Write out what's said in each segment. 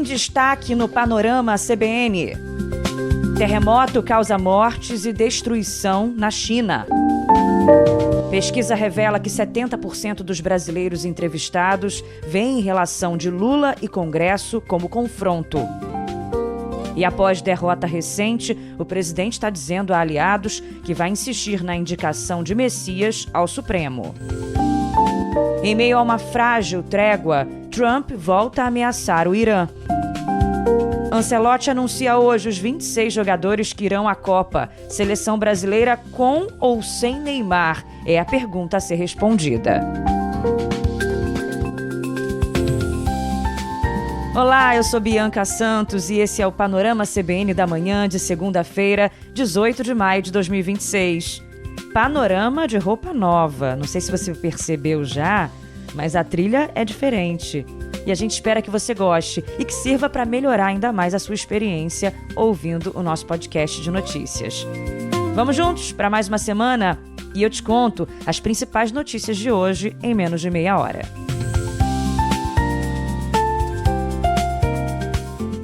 Em destaque no Panorama CBN. Terremoto causa mortes e destruição na China. Pesquisa revela que 70% dos brasileiros entrevistados veem relação de Lula e Congresso como confronto. E após derrota recente, o presidente está dizendo a aliados que vai insistir na indicação de Messias ao Supremo. Em meio a uma frágil trégua, Trump volta a ameaçar o Irã. Ancelotti anuncia hoje os 26 jogadores que irão à Copa. Seleção brasileira com ou sem Neymar? É a pergunta a ser respondida. Olá, eu sou Bianca Santos e esse é o Panorama CBN da manhã de segunda-feira, 18 de maio de 2026. Panorama de roupa nova. Não sei se você percebeu já, mas a trilha é diferente. E a gente espera que você goste e que sirva para melhorar ainda mais a sua experiência ouvindo o nosso podcast de notícias. Vamos juntos para mais uma semana e eu te conto as principais notícias de hoje em menos de meia hora.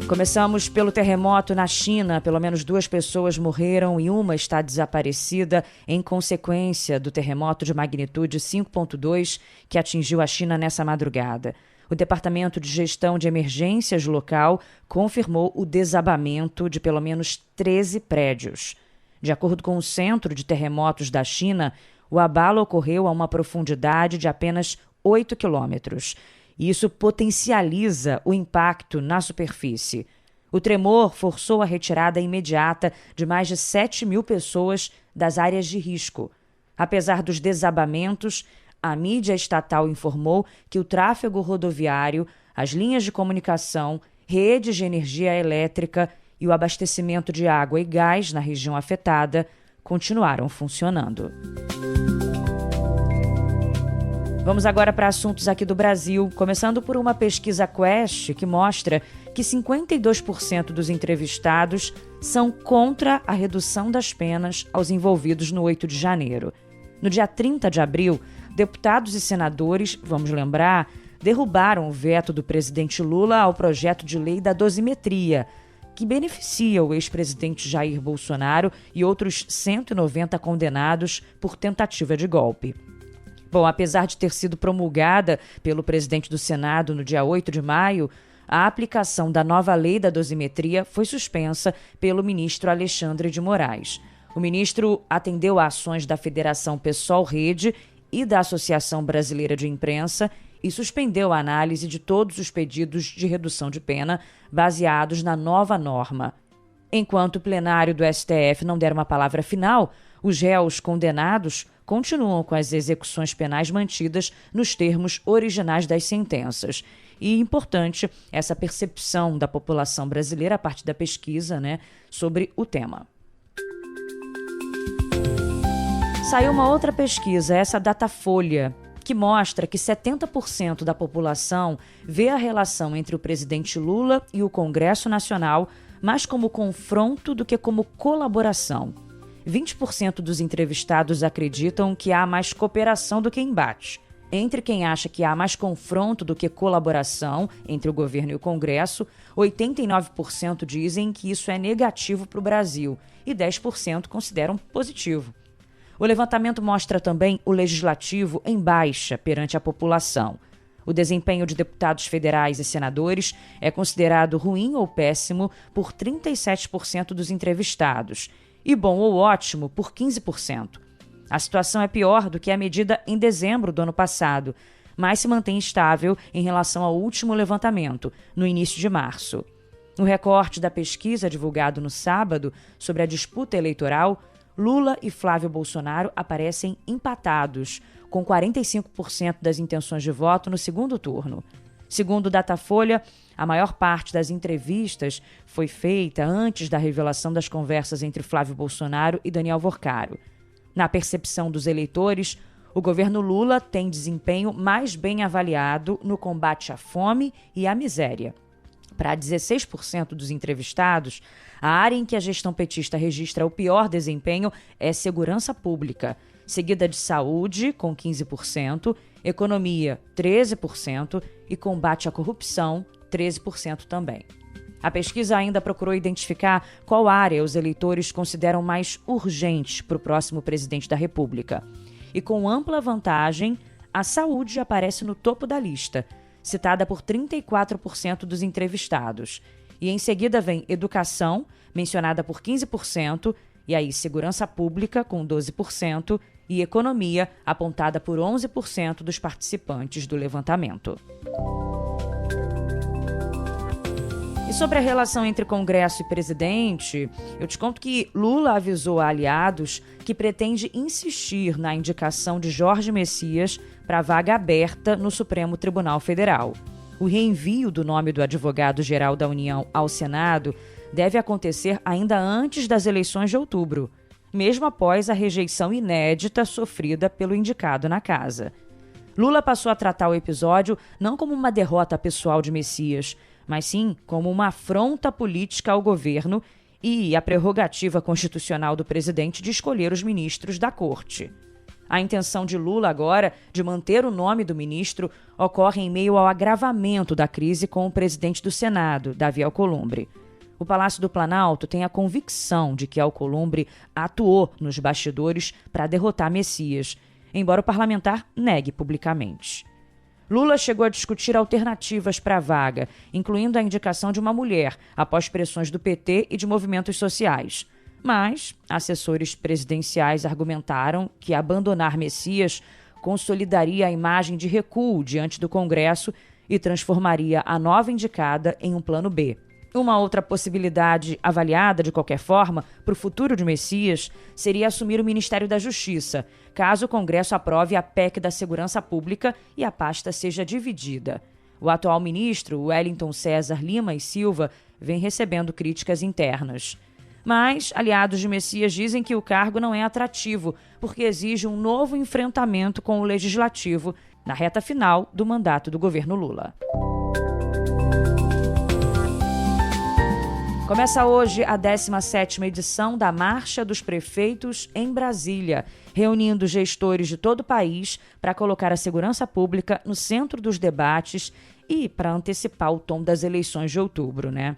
Começamos pelo terremoto na China. Pelo menos 2 pessoas morreram e uma está desaparecida em consequência do terremoto de magnitude 5,2 que atingiu a China nessa madrugada. O Departamento de Gestão de Emergências local confirmou o desabamento de pelo menos 13 prédios. De acordo com o Centro de Terremotos da China, o abalo ocorreu a uma profundidade de apenas 8 quilômetros. E isso potencializa o impacto na superfície. O tremor forçou a retirada imediata de mais de 7 mil pessoas das áreas de risco. Apesar dos desabamentos, a mídia estatal informou que o tráfego rodoviário, as linhas de comunicação, redes de energia elétrica e o abastecimento de água e gás na região afetada continuaram funcionando. Vamos agora para assuntos aqui do Brasil, começando por uma pesquisa Quest que mostra que 52% dos entrevistados são contra a redução das penas aos envolvidos no 8 de janeiro. No dia 30 de abril, deputados e senadores, vamos lembrar, derrubaram o veto do presidente Lula ao projeto de lei da dosimetria, que beneficia o ex-presidente Jair Bolsonaro e outros 190 condenados por tentativa de golpe. Bom, apesar de ter sido promulgada pelo presidente do Senado no dia 8 de maio, a aplicação da nova lei da dosimetria foi suspensa pelo ministro Alexandre de Moraes. O ministro atendeu a ações da Federação PSOL Rede e da Associação Brasileira de Imprensa e suspendeu a análise de todos os pedidos de redução de pena baseados na nova norma. Enquanto o plenário do STF não der uma palavra final, os réus condenados continuam com as execuções penais mantidas nos termos originais das sentenças. E importante essa percepção da população brasileira a partir da pesquisa, sobre o tema. Saiu uma outra pesquisa, essa Datafolha, que mostra que 70% da população vê a relação entre o presidente Lula e o Congresso Nacional mais como confronto do que como colaboração. 20% dos entrevistados acreditam que há mais cooperação do que embate. Entre quem acha que há mais confronto do que colaboração entre o governo e o Congresso, 89% dizem que isso é negativo para o Brasil e 10% consideram positivo. O levantamento mostra também o legislativo em baixa perante a população. O desempenho de deputados federais e senadores é considerado ruim ou péssimo por 37% dos entrevistados e bom ou ótimo por 15%. A situação é pior do que a medida em dezembro do ano passado, mas se mantém estável em relação ao último levantamento, no início de março. No recorte da pesquisa divulgado no sábado sobre a disputa eleitoral, Lula e Flávio Bolsonaro aparecem empatados, com 45% das intenções de voto no segundo turno. Segundo o Datafolha, a maior parte das entrevistas foi feita antes da revelação das conversas entre Flávio Bolsonaro e Daniel Worcaro. Na percepção dos eleitores, o governo Lula tem desempenho mais bem avaliado no combate à fome e à miséria. Para 16% dos entrevistados, a área em que a gestão petista registra o pior desempenho é segurança pública, seguida de saúde, com 15%, economia, 13% e combate à corrupção, 13% também. A pesquisa ainda procurou identificar qual área os eleitores consideram mais urgente para o próximo presidente da República. E com ampla vantagem, a saúde aparece no topo da lista, citada por 34% dos entrevistados. E em seguida vem educação, mencionada por 15%, e aí segurança pública, com 12%, e economia, apontada por 11% dos participantes do levantamento. E sobre a relação entre Congresso e presidente, eu te conto que Lula avisou a aliados que pretende insistir na indicação de Jorge Messias para a vaga aberta no Supremo Tribunal Federal. O reenvio do nome do advogado-geral da União ao Senado deve acontecer ainda antes das eleições de outubro, mesmo após a rejeição inédita sofrida pelo indicado na casa. Lula passou a tratar o episódio não como uma derrota pessoal de Messias, mas sim como uma afronta política ao governo e a prerrogativa constitucional do presidente de escolher os ministros da corte. A intenção de Lula agora de manter o nome do ministro ocorre em meio ao agravamento da crise com o presidente do Senado, Davi Alcolumbre. O Palácio do Planalto tem a convicção de que Alcolumbre atuou nos bastidores para derrotar Messias, embora o parlamentar negue publicamente. Lula chegou a discutir alternativas para a vaga, incluindo a indicação de uma mulher, após pressões do PT e de movimentos sociais. Mas assessores presidenciais argumentaram que abandonar Messias consolidaria a imagem de recuo diante do Congresso e transformaria a nova indicada em um plano B. Uma outra possibilidade avaliada, de qualquer forma, para o futuro de Messias seria assumir o Ministério da Justiça, caso o Congresso aprove a PEC da Segurança Pública e a pasta seja dividida. O atual ministro, Wellington César Lima e Silva, vem recebendo críticas internas. Mas aliados de Messias dizem que o cargo não é atrativo, porque exige um novo enfrentamento com o Legislativo na reta final do mandato do governo Lula. Começa hoje a 17ª edição da Marcha dos Prefeitos em Brasília, reunindo gestores de todo o país para colocar a segurança pública no centro dos debates e para antecipar o tom das eleições de outubro, né?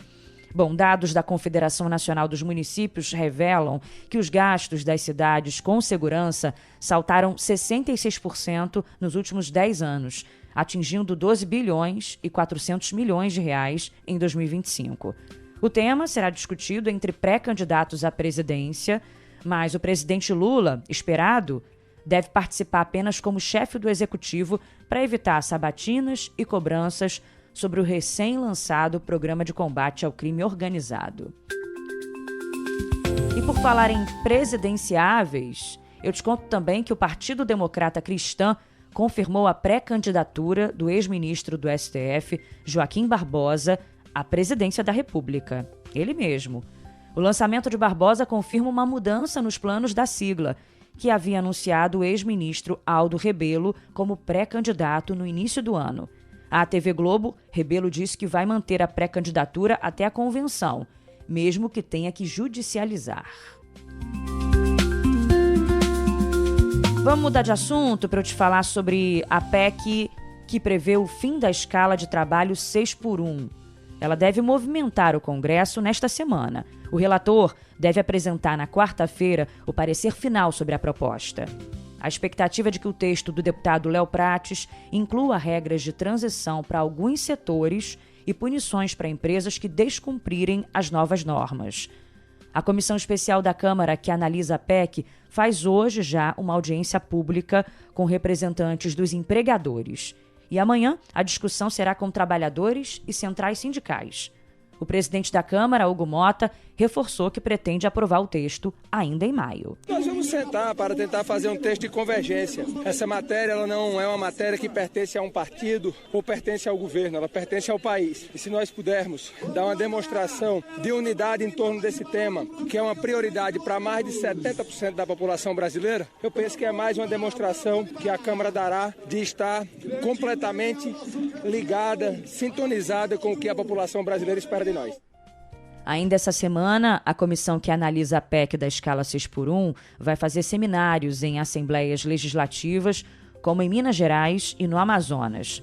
Bom, dados da Confederação Nacional dos Municípios revelam que os gastos das cidades com segurança saltaram 66% nos últimos 10 anos, atingindo 12 bilhões e 400 milhões de reais em 2025. O tema será discutido entre pré-candidatos à presidência, mas o presidente Lula, esperado, deve participar apenas como chefe do executivo para evitar sabatinas e cobranças sobre o recém-lançado Programa de Combate ao Crime Organizado. E por falar em presidenciáveis, eu te conto também que o Partido Democrata Cristã confirmou a pré-candidatura do ex-ministro do STF, Joaquim Barbosa, à presidência da República. Ele mesmo. O lançamento de Barbosa confirma uma mudança nos planos da sigla, que havia anunciado o ex-ministro Aldo Rebelo como pré-candidato no início do ano. À TV Globo, Rebelo disse que vai manter a pré-candidatura até a convenção, mesmo que tenha que judicializar. Vamos mudar de assunto para eu te falar sobre a PEC que prevê o fim da escala de trabalho 6x1. Ela deve movimentar o Congresso nesta semana. O relator deve apresentar na quarta-feira o parecer final sobre a proposta. A expectativa é de que o texto do deputado Léo Prates inclua regras de transição para alguns setores e punições para empresas que descumprirem as novas normas. A Comissão Especial da Câmara, que analisa a PEC, faz hoje já uma audiência pública com representantes dos empregadores. E amanhã a discussão será com trabalhadores e centrais sindicais. O presidente da Câmara, Hugo Mota, reforçou que pretende aprovar o texto ainda em maio. Nós vamos sentar para tentar fazer um texto de convergência. Essa matéria ela não é uma matéria que pertence a um partido ou pertence ao governo, ela pertence ao país. E se nós pudermos dar uma demonstração de unidade em torno desse tema, que é uma prioridade para mais de 70% da população brasileira, eu penso que é mais uma demonstração que a Câmara dará de estar completamente ligada, sintonizada com o que a população brasileira espera de nós. Ainda essa semana, a comissão que analisa a PEC da escala 6x1 vai fazer seminários em assembleias legislativas, como em Minas Gerais e no Amazonas.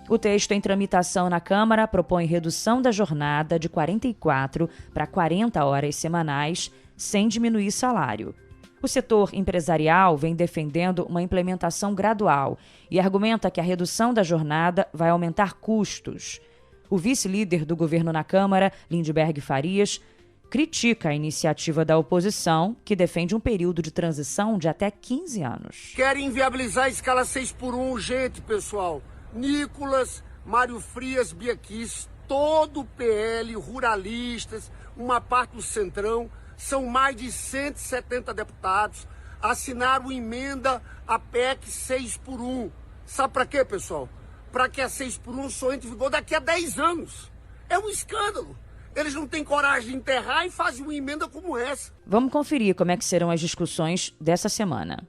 O texto em tramitação na Câmara propõe redução da jornada de 44 para 40 horas semanais, sem diminuir salário. O setor empresarial vem defendendo uma implementação gradual e argumenta que a redução da jornada vai aumentar custos. O vice-líder do governo na Câmara, Lindbergh Farias, critica a iniciativa da oposição, que defende um período de transição de até 15 anos. Querem inviabilizar a escala 6x1, gente, pessoal. Nicolas, Mário Frias, Biaquis, todo o PL, ruralistas, uma parte do Centrão, são mais de 170 deputados, assinaram emenda à PEC 6x1. Sabe para quê, pessoal? Para que a 6x1 só entre em vigor daqui a 10 anos. É um escândalo. Eles não têm coragem de enterrar e fazem uma emenda como essa. Vamos conferir como é que serão as discussões dessa semana.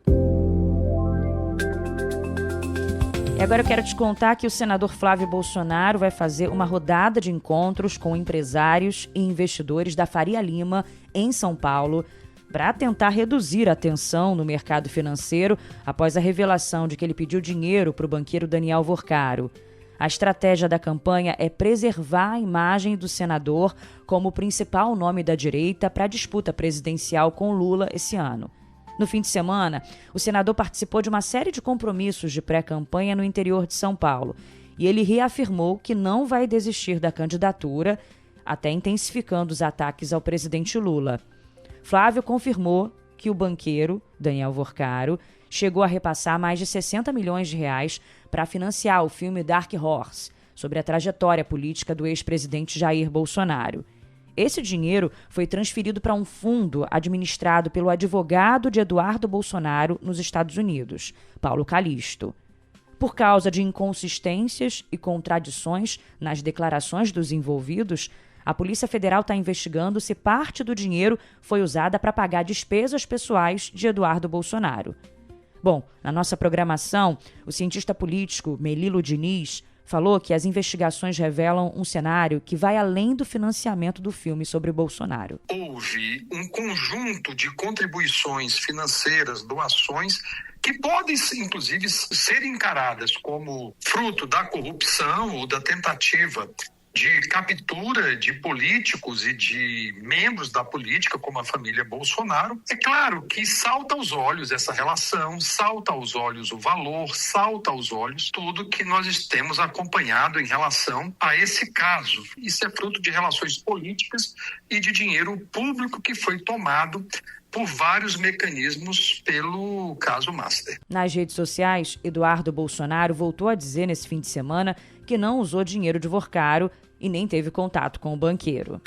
E agora eu quero te contar que o senador Flávio Bolsonaro vai fazer uma rodada de encontros com empresários e investidores da Faria Lima, em São Paulo, para tentar reduzir a tensão no mercado financeiro após a revelação de que ele pediu dinheiro para o banqueiro Daniel Worcaro. A estratégia da campanha é preservar a imagem do senador como o principal nome da direita para a disputa presidencial com Lula esse ano. No fim de semana, o senador participou de uma série de compromissos de pré-campanha no interior de São Paulo e ele reafirmou que não vai desistir da candidatura, até intensificando os ataques ao presidente Lula. Flávio confirmou que o banqueiro, Daniel Worcaro, chegou a repassar mais de 60 milhões de reais para financiar o filme Dark Horse, sobre a trajetória política do ex-presidente Jair Bolsonaro. Esse dinheiro foi transferido para um fundo administrado pelo advogado de Eduardo Bolsonaro nos Estados Unidos, Paulo Calixto. Por causa de inconsistências e contradições nas declarações dos envolvidos, a Polícia Federal está investigando se parte do dinheiro foi usada para pagar despesas pessoais de Eduardo Bolsonaro. Bom, na nossa programação, o cientista político Melilo Diniz falou que as investigações revelam um cenário que vai além do financiamento do filme sobre Bolsonaro. Houve um conjunto de contribuições financeiras, doações, que podem, inclusive, ser encaradas como fruto da corrupção ou da tentativa de captura de políticos e de membros da política, como a família Bolsonaro. É claro que salta aos olhos essa relação, salta aos olhos o valor, salta aos olhos tudo que nós temos acompanhado em relação a esse caso. Isso é fruto de relações políticas e de dinheiro público que foi tomado por vários mecanismos pelo caso Master. Nas redes sociais, Eduardo Bolsonaro voltou a dizer nesse fim de semana que não usou dinheiro de Worcaro e nem teve contato com o banqueiro.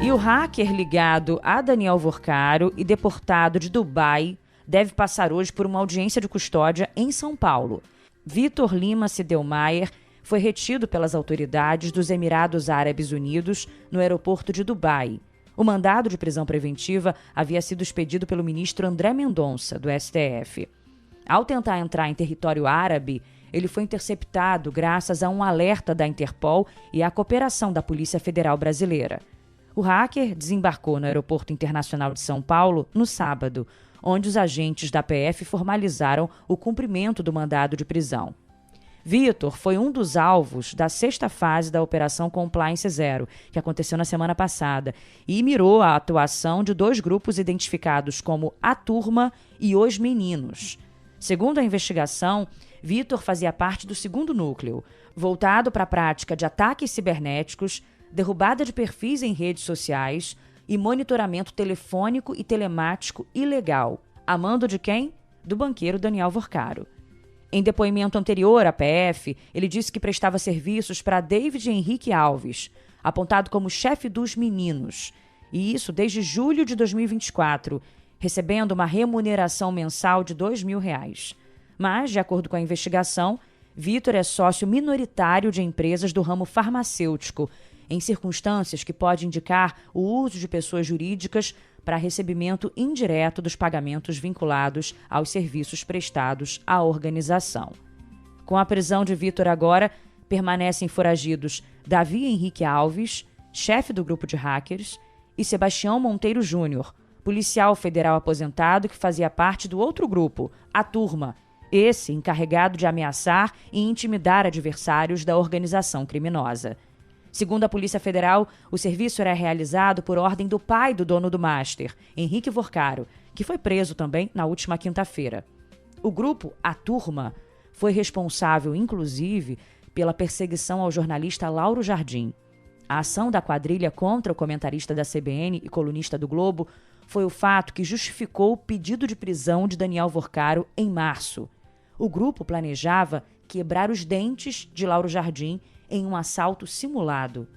E o hacker ligado a Daniel Worcaro e deportado de Dubai deve passar hoje por uma audiência de custódia em São Paulo. Vitor Lima Sidelmaier foi retido pelas autoridades dos Emirados Árabes Unidos no aeroporto de Dubai. O mandado de prisão preventiva havia sido expedido pelo ministro André Mendonça, do STF. Ao tentar entrar em território árabe, ele foi interceptado graças a um alerta da Interpol e à cooperação da Polícia Federal Brasileira. O hacker desembarcou no Aeroporto Internacional de São Paulo no sábado, onde os agentes da PF formalizaram o cumprimento do mandado de prisão. Vitor foi um dos alvos da 6ª fase da Operação Compliance Zero, que aconteceu na semana passada, e mirou a atuação de 2 grupos identificados como a Turma e os Meninos. Segundo a investigação, Vitor fazia parte do 2º núcleo, voltado para a prática de ataques cibernéticos, derrubada de perfis em redes sociais e monitoramento telefônico e telemático ilegal, a mando de quem? Do banqueiro Daniel Worcaro. Em depoimento anterior à PF, ele disse que prestava serviços para David Henrique Alves, apontado como chefe dos Meninos, e isso desde julho de 2024, recebendo uma remuneração mensal de R$2.000. Mas, de acordo com a investigação, Vitor é sócio minoritário de empresas do ramo farmacêutico, em circunstâncias que podem indicar o uso de pessoas jurídicas para recebimento indireto dos pagamentos vinculados aos serviços prestados à organização. Com a prisão de Vitor agora, permanecem foragidos Davi Henrique Alves, chefe do grupo de hackers, e Sebastião Monteiro Júnior, policial federal aposentado que fazia parte do outro grupo, a Turma, esse encarregado de ameaçar e intimidar adversários da organização criminosa. Segundo a Polícia Federal, o serviço era realizado por ordem do pai do dono do Master, Henrique Vorcaro, que foi preso também na última quinta-feira. O grupo, a Turma, foi responsável, inclusive, pela perseguição ao jornalista Lauro Jardim. A ação da quadrilha contra o comentarista da CBN e colunista do Globo foi o fato que justificou o pedido de prisão de Daniel Vorcaro em março. O grupo planejava quebrar os dentes de Lauro Jardim em um assalto simulado.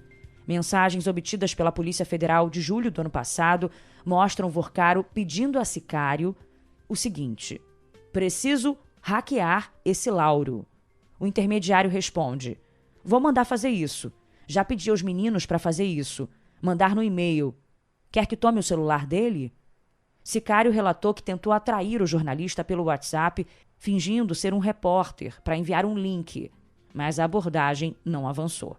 Mensagens obtidas pela Polícia Federal de julho do ano passado mostram Vorcaro pedindo a Sicário o seguinte: preciso hackear esse Lauro. O intermediário responde: vou mandar fazer isso. Já pedi aos meninos para fazer isso. Mandar no e-mail. Quer que tome o celular dele? Sicário relatou que tentou atrair o jornalista pelo WhatsApp, fingindo ser um repórter, para enviar um link, mas a abordagem não avançou.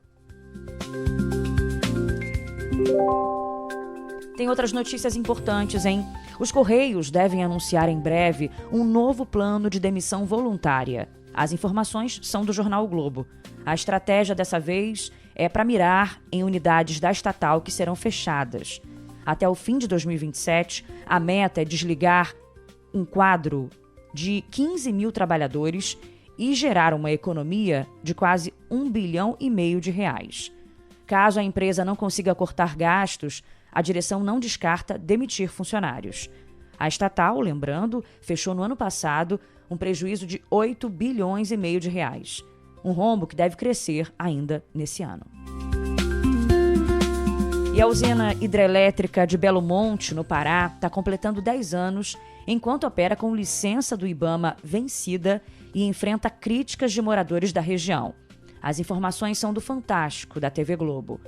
Tem outras notícias importantes, hein? Os Correios devem anunciar em breve um novo plano de demissão voluntária. As informações são do jornal O Globo. A estratégia dessa vez é para mirar em unidades da estatal que serão fechadas. Até o fim de 2027, a meta é desligar um quadro de 15 mil trabalhadores e gerar uma economia de quase R$1,5 bilhão de reais. Caso a empresa não consiga cortar gastos, a direção não descarta demitir funcionários. A estatal, lembrando, fechou no ano passado um prejuízo de R$8,5 bilhões de reais. Um rombo que deve crescer ainda nesse ano. E a usina hidrelétrica de Belo Monte, no Pará, está completando 10 anos, enquanto opera com licença do IBAMA vencida e enfrenta críticas de moradores da região. As informações são do Fantástico, da TV Globo.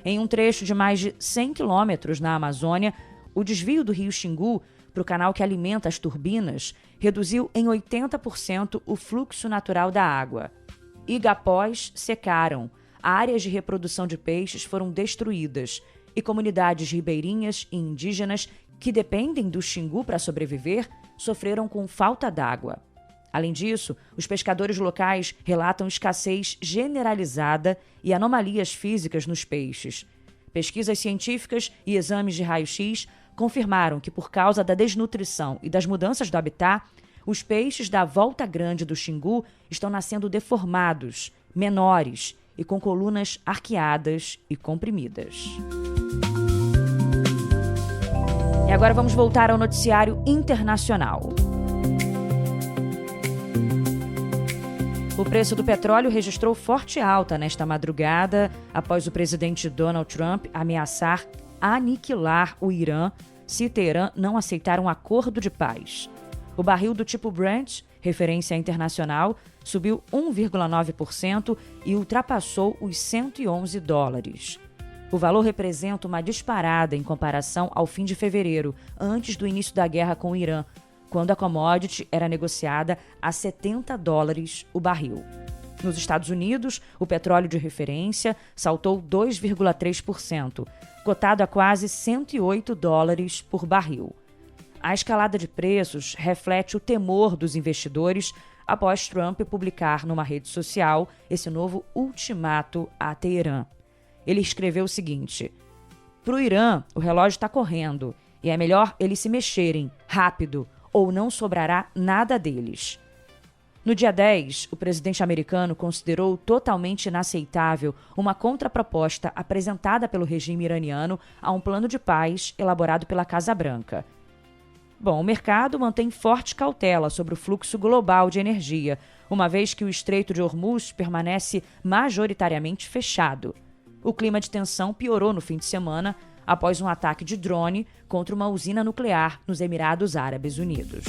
Em um trecho de mais de 100 quilômetros na Amazônia, o desvio do rio Xingu para o canal que alimenta as turbinas reduziu em 80% o fluxo natural da água. Igapós secaram, áreas de reprodução de peixes foram destruídas e comunidades ribeirinhas e indígenas que dependem do Xingu para sobreviver sofreram com falta d'água. Além disso, os pescadores locais relatam escassez generalizada e anomalias físicas nos peixes. Pesquisas científicas e exames de raio-x confirmaram que, por causa da desnutrição e das mudanças do habitat, os peixes da Volta Grande do Xingu estão nascendo deformados, menores e com colunas arqueadas e comprimidas. E agora vamos voltar ao noticiário internacional. O preço do petróleo registrou forte alta nesta madrugada após o presidente Donald Trump ameaçar aniquilar o Irã se Teherã não aceitar um acordo de paz. O barril do tipo Brent, referência internacional, subiu 1,9% e ultrapassou os $111. O valor representa uma disparada em comparação ao fim de fevereiro, antes do início da guerra com o Irã, quando a commodity era negociada a $70 o barril. Nos Estados Unidos, o petróleo de referência saltou 2,3%, cotado a quase $108 por barril. A escalada de preços reflete o temor dos investidores após Trump publicar numa rede social esse novo ultimato a Teherã. Ele escreveu o seguinte: "Para o Irã, o relógio está correndo e é melhor eles se mexerem rápido ou não sobrará nada deles." No dia 10, o presidente americano considerou totalmente inaceitável uma contraproposta apresentada pelo regime iraniano a um plano de paz elaborado pela Casa Branca. Bom, o mercado mantém forte cautela sobre o fluxo global de energia, uma vez que o Estreito de Hormuz permanece majoritariamente fechado. O clima de tensão piorou no fim de semana após um ataque de drone contra uma usina nuclear nos Emirados Árabes Unidos.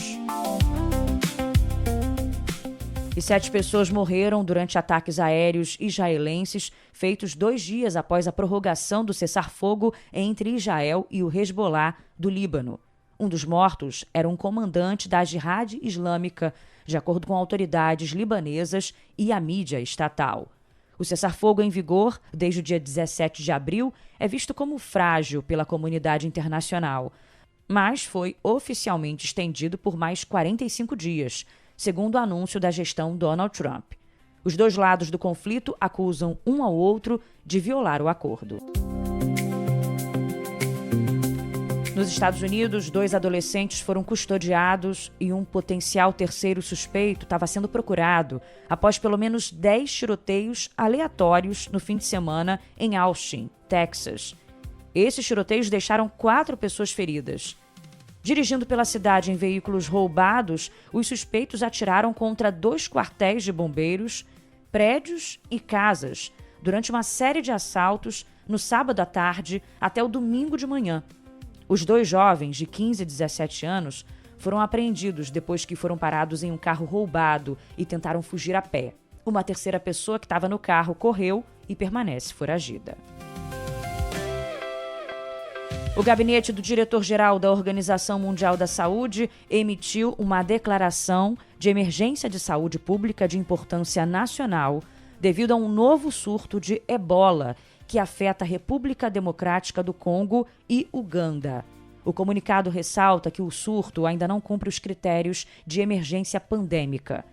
E 7 pessoas morreram durante ataques aéreos israelenses feitos 2 dias após a prorrogação do cessar-fogo entre Israel e o Hezbollah do Líbano. Um dos mortos era um comandante da Jihad Islâmica, de acordo com autoridades libanesas e a mídia estatal. O cessar-fogo em vigor desde o dia 17 de abril é visto como frágil pela comunidade internacional, mas foi oficialmente estendido por mais 45 dias, segundo o anúncio da gestão Donald Trump. Os dois lados do conflito acusam um ao outro de violar o acordo. Nos Estados Unidos, 2 adolescentes foram custodiados e um potencial terceiro suspeito estava sendo procurado após pelo menos 10 tiroteios aleatórios no fim de semana em Austin, Texas. Esses tiroteios deixaram 4 pessoas feridas. Dirigindo pela cidade em veículos roubados, os suspeitos atiraram contra 2 quartéis de bombeiros, prédios e casas durante uma série de assaltos no sábado à tarde até o domingo de manhã. Os 2 jovens, de 15 e 17 anos, foram apreendidos depois que foram parados em um carro roubado e tentaram fugir a pé. Uma terceira pessoa que estava no carro correu e permanece foragida. O gabinete do diretor-geral da Organização Mundial da Saúde emitiu uma declaração de emergência de saúde pública de importância nacional devido a um novo surto de ebola que afeta a República Democrática do Congo e Uganda. O comunicado ressalta que o surto ainda não cumpre os critérios de emergência pandêmica.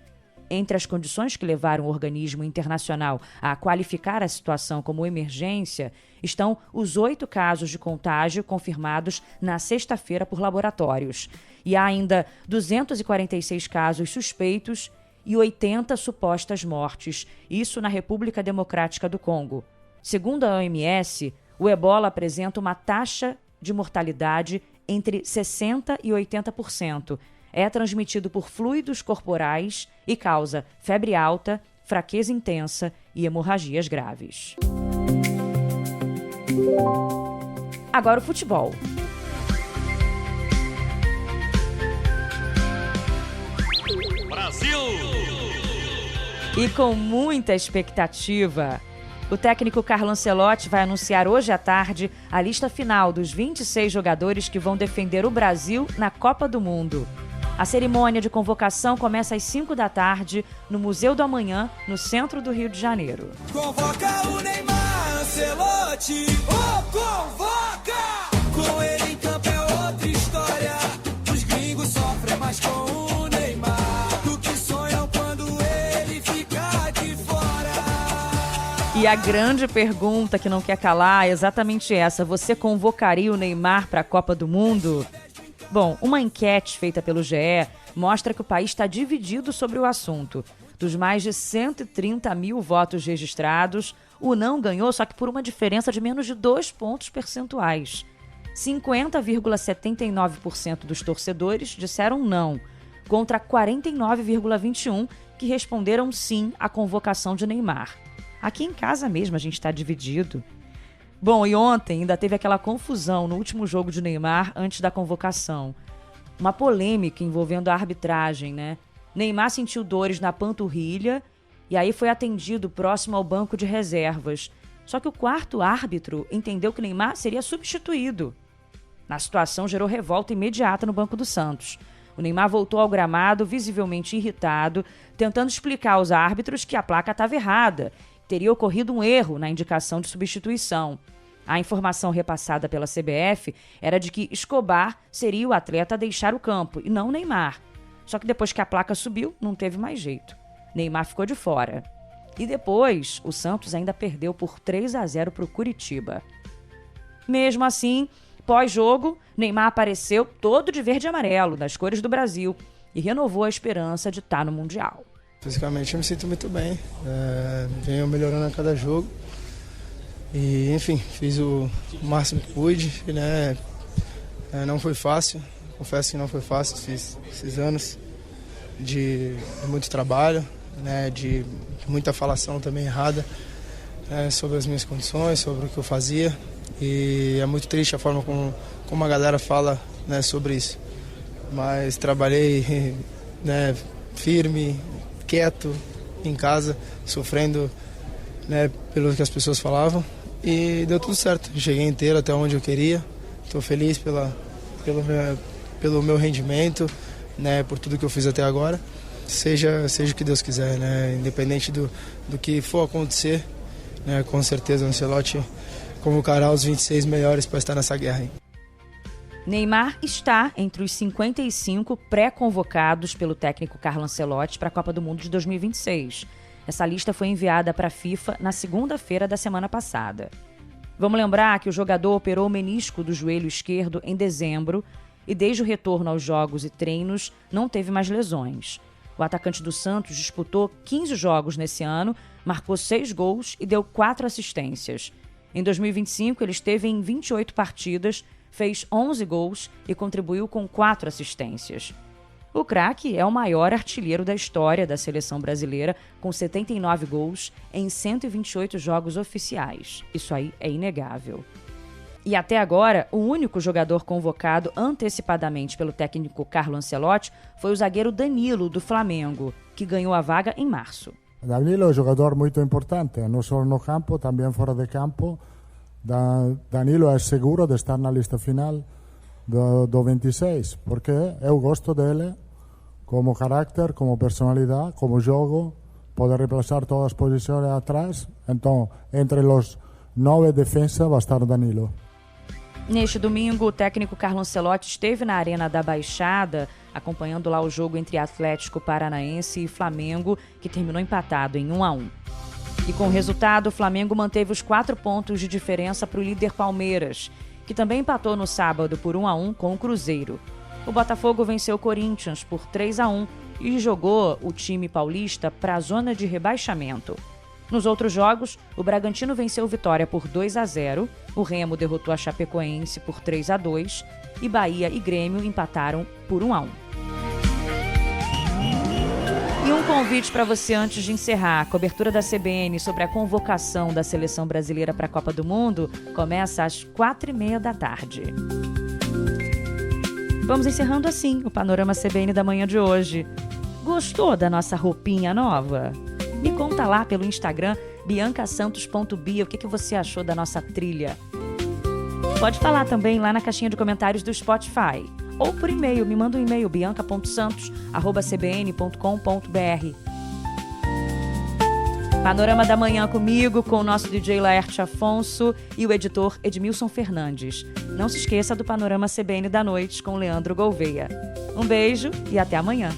Entre as condições que levaram o organismo internacional a qualificar a situação como emergência estão os 8 casos de contágio confirmados na sexta-feira por laboratórios. E há ainda 246 casos suspeitos e 80 supostas mortes, isso na República Democrática do Congo. Segundo a OMS, o ebola apresenta uma taxa de mortalidade entre 60% e 80%. É transmitido por fluidos corporais e causa febre alta, fraqueza intensa e hemorragias graves. Agora o futebol. Brasil! E com muita expectativa, o técnico Carlo Ancelotti vai anunciar hoje à tarde a lista final dos 26 jogadores que vão defender o Brasil na Copa do Mundo. A cerimônia de convocação começa às 5 da tarde no Museu do Amanhã, no centro do Rio de Janeiro. Convoca o Neymar, Ancelotti, convoca! Com ele em campo é outra história. Os gringos sofrem mais com o Neymar do que sonham quando ele fica de fora. E a grande pergunta que não quer calar é exatamente essa: você convocaria o Neymar para a Copa do Mundo? Bom, uma enquete feita pelo GE mostra que o país está dividido sobre o assunto. Dos mais de 130 mil votos registrados, o não ganhou, só que por uma diferença de menos de 2 pontos percentuais. 50,79% dos torcedores disseram não, contra 49,21% que responderam sim à convocação de Neymar. Aqui em casa mesmo a gente está dividido. Bom, e ontem ainda teve aquela confusão no último jogo de Neymar antes da convocação. Uma polêmica envolvendo a arbitragem, né? Neymar sentiu dores na panturrilha e aí foi atendido próximo ao banco de reservas. Só que o 4º árbitro entendeu que Neymar seria substituído. Na situação gerou revolta imediata no Banco do Santos. O Neymar voltou ao gramado visivelmente irritado, tentando explicar aos árbitros que a placa estava errada. Teria ocorrido um erro na indicação de substituição. A informação repassada pela CBF era de que Escobar seria o atleta a deixar o campo, e não Neymar. Só que depois que a placa subiu, não teve mais jeito. Neymar ficou de fora. E depois, o Santos ainda perdeu por 3-0 para o Curitiba. Mesmo assim, pós-jogo, Neymar apareceu todo de verde e amarelo, das cores do Brasil, e renovou a esperança de estar no Mundial. Fisicamente eu me sinto muito bem, venho melhorando a cada jogo e enfim, fiz o máximo que pude, né? Não foi fácil, confesso que não foi fácil, fiz esses anos de muito trabalho, né? De muita falação também errada, sobre as minhas condições, sobre o que eu fazia, e é muito triste a forma como a galera fala, né, sobre isso, mas trabalhei, né, firme, quieto em casa, sofrendo, né, pelo que as pessoas falavam, e deu tudo certo. Cheguei inteiro até onde eu queria. Estou feliz pelo meu rendimento, né, por tudo que eu fiz até agora. Seja o que Deus quiser, né, independente do que for acontecer, né, com certeza o Ancelotti convocará os 26 melhores para estar nessa guerra aí. Neymar está entre os 55 pré-convocados pelo técnico Carlo Ancelotti para a Copa do Mundo de 2026. Essa lista foi enviada para a FIFA na segunda-feira da semana passada. Vamos lembrar que o jogador operou o menisco do joelho esquerdo em dezembro e desde o retorno aos jogos e treinos não teve mais lesões. O atacante do Santos disputou 15 jogos nesse ano, marcou 6 gols e deu 4 assistências. Em 2025, ele esteve em 28 partidas, fez 11 gols e contribuiu com 4 assistências. O craque é o maior artilheiro da história da seleção brasileira, com 79 gols em 128 jogos oficiais. Isso aí é inegável. E até agora, o único jogador convocado antecipadamente pelo técnico Carlo Ancelotti foi o zagueiro Danilo, do Flamengo, que ganhou a vaga em março. Danilo é um jogador muito importante, não só no campo, também fora de campo. Danilo é seguro de estar na lista final do 26, porque eu gosto dele como carácter, como personalidade, como jogo, pode reemplazar todas as posições atrás. Então, entre os 9 defensas vai estar Danilo. Neste domingo, o técnico Carlo Ancelotti esteve na Arena da Baixada, acompanhando lá o jogo entre Atlético Paranaense e Flamengo, que terminou empatado em 1-1. E com o resultado, o Flamengo manteve os 4 pontos de diferença para o líder Palmeiras, que também empatou no sábado por 1-1 com o Cruzeiro. O Botafogo venceu o Corinthians por 3-1 e jogou o time paulista para a zona de rebaixamento. Nos outros jogos, o Bragantino venceu o Vitória por 2-0, o Remo derrotou a Chapecoense por 3-2 e Bahia e Grêmio empataram por 1-1. E um convite para você antes de encerrar. A cobertura da CBN sobre a convocação da seleção brasileira para a Copa do Mundo começa às 4h30 da tarde. Vamos encerrando assim o Panorama CBN da manhã de hoje. Gostou da nossa roupinha nova? Me conta lá pelo Instagram, biancasantos.bia, o que você achou da nossa trilha. Pode falar também lá na caixinha de comentários do Spotify. Ou por e-mail, me manda um e-mail, bianca.santos@cbn.com.br. Panorama da Manhã comigo, com o nosso DJ Laerte Afonso e o editor Edmilson Fernandes. Não se esqueça do Panorama CBN da Noite com Leandro Gouveia. Um beijo e até amanhã.